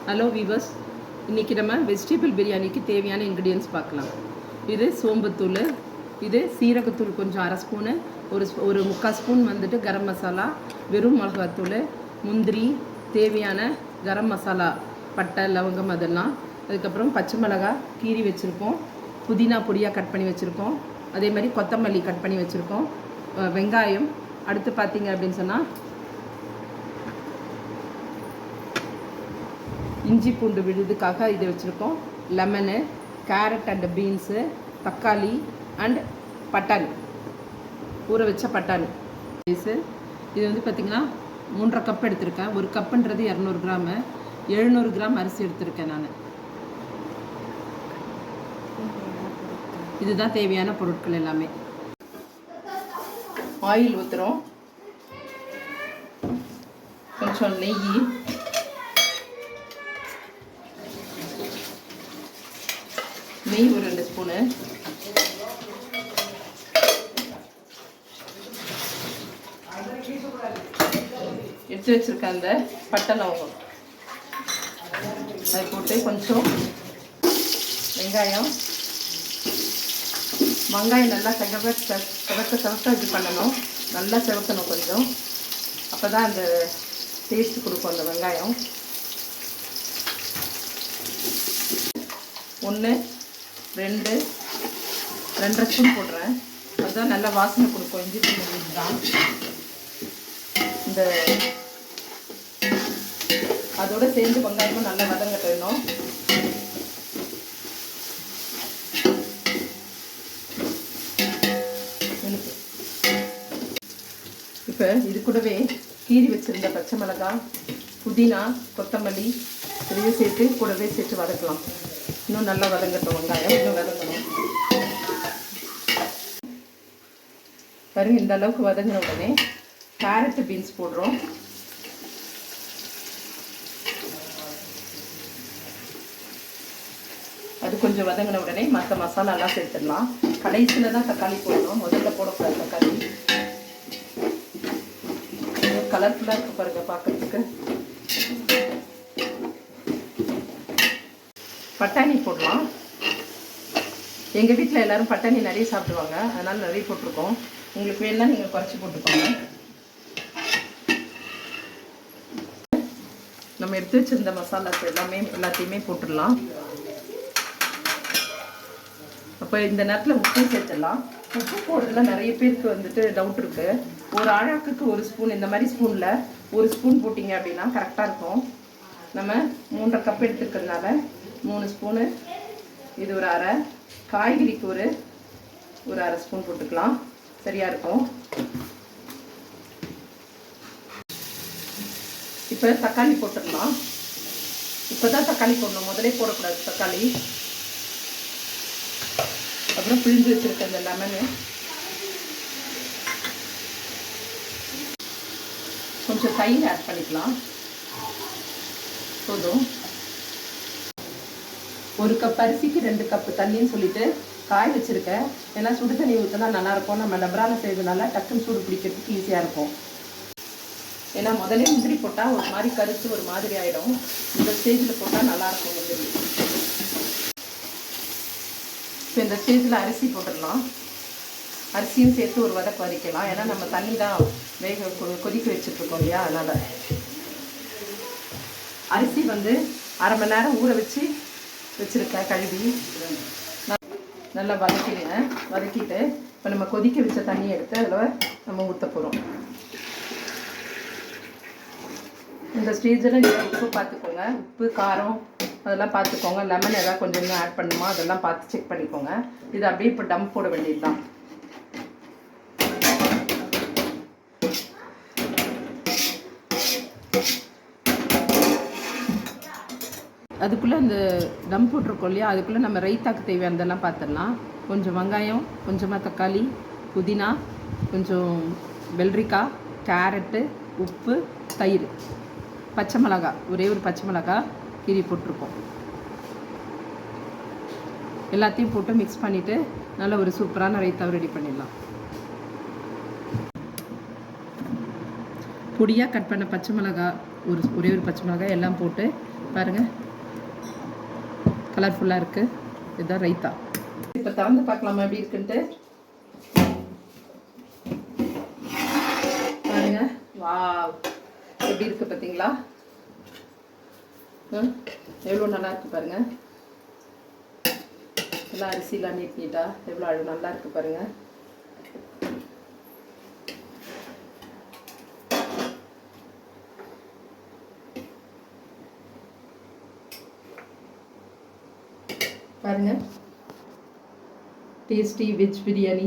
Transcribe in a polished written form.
Hello viewers, இன்றைக்கி நம்ம vegetable பிரியாணிக்கு தேவையான இன்க்ரீடியன்ஸ் பார்க்கலாம். இது சோம்புத்தூள், இது சீரகத்தூள் கொஞ்சம் அரை ஸ்பூனு, ஒரு முக்கால் ஸ்பூன் வந்துட்டு கரம் மசாலா, வெறும் மிளகாத்தூள், முந்திரி, தேவையான கரம் மசாலா, பட்டை லவங்கம் அதெல்லாம், அதுக்கப்புறம் பச்சை மிளகா கீரி வச்சுருக்கோம், புதினா பொடியாக கட் பண்ணி வச்சுருக்கோம், அதே மாதிரி கொத்தமல்லி கட் பண்ணி வச்சுருக்கோம், வெங்காயம். அடுத்து பார்த்திங்க அப்படின்னு சொன்னால் இஞ்சி பூண்டு விழுதுக்காக இது வச்சுருக்கோம், லெமனு, கேரட் அண்ட் பீன்ஸு, தக்காளி அண்ட் பட்டாணி, ஊற வச்ச பட்டாணி பீஸு. இது வந்து பார்த்திங்கன்னா 3.5 கப் எடுத்திருக்கேன். ஒரு கப்புன்றது 200 கிராமு, 700 கிராம் அரிசி எடுத்திருக்கேன் நான். இதுதான் தேவையான பொருட்கள் எல்லாமே. ஆயில் ஊற்றுறோம், கொஞ்சம் நெய் ஒரு 2 ஸ்பூனு, எடுத்து வச்சுருக்க அந்த பட்டை லவங்கம் அதை போட்டு கொஞ்சம் வெங்காயம் நல்லா செவக்க இது பண்ணணும், நல்லா செவக்கணும் கொஞ்சம். அப்போ தான் அந்த டேஸ்ட் கொடுக்கும் அந்த வெங்காயம். 1 2 2.5 ஸ்பூன் போடுறேன், அதுதான் நல்லா வாசனை கொடுக்கும். இஞ்சி பூண்டு தான் இந்த அதோடு சேர்ந்து வெங்காயமும் நல்லா வதங்கட்டணும். இப்போ இது கூடவே கீரி வச்சுருந்த பச்சை மிளகாய், புதினா, கொத்தமல்லி இதையும் சேர்த்து கூடவே சேர்த்து வதக்கலாம். இன்னும் நல்லா வதங்கட்டும், வெங்காயம் இன்னும் வதங்கணும். பாருங்க, இந்த அளவுக்கு வதங்கின உடனே கேரட் பீன்ஸ் போடுறோம். அது கொஞ்சம் வதங்கின உடனே மற்ற மசாலாலாம் சேர்த்துடலாம். கடைசியில் தான் தக்காளி போடணும், முதல்ல போடக்கூடாது தக்காளி. கலர்ஃபுல்லாக இருக்குது பாருங்க பார்க்கறதுக்கு. பட்டாணி போடலாம். எங்கள் வீட்டில் எல்லோரும் பட்டாணி நிறைய சாப்பிடுவாங்க, அதனால் நிறைய போட்டிருக்கோம். உங்களுக்கு வேணும்னா நீங்கள் குறைச்சி போட்டுக்கோங்க. நம்ம எடுத்து வச்சிருந்த மசாலாஸ் எல்லாத்தையுமே போட்டுடலாம். அப்போ இந்த நேரத்தில் உப்பு சேர்த்துடலாம். உப்பு போடுறதுல நிறைய பேருக்கு வந்துட்டு டவுட் இருக்குது. ஒரு ஆழாக்குக்கு 1 ஸ்பூன், இந்த மாதிரி ஸ்பூனில் 1 ஸ்பூன் போட்டிங்க அப்படின்னா கரெக்டாக இருக்கும். நம்ம 3.5 கப் எடுத்துக்கிறதுனால 3 ஸ்பூனு, இது ஒரு அரை, காய்கறிக்கு ஒரு அரை ஸ்பூன் போட்டுக்கலாம், சரியாக இருக்கும். இப்போ தக்காளி போட்டுடலாம். இப்போ தான் தக்காளி போடணும், முதலே போடக்கூடாது தக்காளி. அப்புறம் பிழிஞ்சு வச்சுருக்க இந்த லெமனு, கொஞ்சம் தயிர் ஆட் பண்ணிக்கலாம், போதும். 1 கப் அரிசிக்கு 2 கப் தண்ணின்னு சொல்லிட்டு காய வச்சுருக்கேன். ஏன்னா சுடு தண்ணி ஊற்றினா நல்லாயிருக்கும். நம்ம டபரால செய்யறதுனால டக்குன்னு சூடு பிடிக்கிறதுக்கு ஈஸியாக இருக்கும். ஏன்னா முதலே முந்திரி போட்டால் ஒரு மாதிரி கருத்து ஒரு மாதிரி ஆகிடும். இந்த ஸ்டேஜில் போட்டால் நல்லாயிருக்கும் முந்திரி. இப்போ இந்த ஸ்டேஜில் அரிசி போட்டுடலாம். அரிசியும் சேர்த்து ஒரு வதக்கலாம். ஏன்னா நம்ம தண்ணி தான் கொதிக்க வச்சுட்ருக்கோம் இல்லையா, அதனால். அரிசி வந்து அரை மணி நேரம் ஊற வச்சுருக்கேன், கழுவி நல்லா வதக்கிட்டு இப்போ நம்ம கொதிக்க வச்ச தண்ணி எடுத்து அதில் நம்ம ஊற்ற போகிறோம். இந்த ஸ்டேஜில் நீங்கள் உப்பு பார்த்துக்கோங்க, உப்பு காரம் அதெல்லாம் பார்த்துக்கோங்க. லெமன் எதாவது கொஞ்சம் இன்னும் ஆட் பண்ணுமா அதெல்லாம் பார்த்து செக் பண்ணிக்கோங்க. இது அப்படியே இப்போ டம் போட வேண்டியது தான். அதுக்குள்ளே அந்த டம் போட்டிருக்கோம் இல்லையா, அதுக்குள்ளே நம்ம ரைத்தாக்கு தேவையானதெல்லாம் பார்த்துடலாம். கொஞ்சம் வெங்காயம், கொஞ்சமாக தக்காளி, புதினா, கொஞ்சம் வெள்ளரிக்காய், கேரட்டு, உப்பு, தயிர், பச்சை மிளகாய், ஒரே ஒரு பச்சை மிளகாய் கீரி போட்டிருக்கோம். எல்லாத்தையும் போட்டு மிக்ஸ் பண்ணிவிட்டு நல்ல ஒரு சூப்பரான ரைத்தாவை ரெடி பண்ணிடலாம். பொடியாக கட் பண்ண பச்சை மிளகாய், ஒரே ஒரு பச்சை மிளகாய் எல்லாம் போட்டு பாருங்கள், கலர்ஃபுல்லாக இருக்குது. இதுதான் ரைத்தா. இப்போ திறந்து பார்க்கலாமா எப்படி இருக்குன்ட்டு? பாருங்க, வா எப்படி இருக்குது பார்த்தீங்களா? எவ்வளோ நல்லா இருக்குது பாருங்கள். எல்லாம் அரிசிலாம் நீட்டாக எவ்வளோ அழகு நல்லா இருக்குது பாருங்கள். பாருங்கள், டேஸ்டி வெஜ் பிரியாணி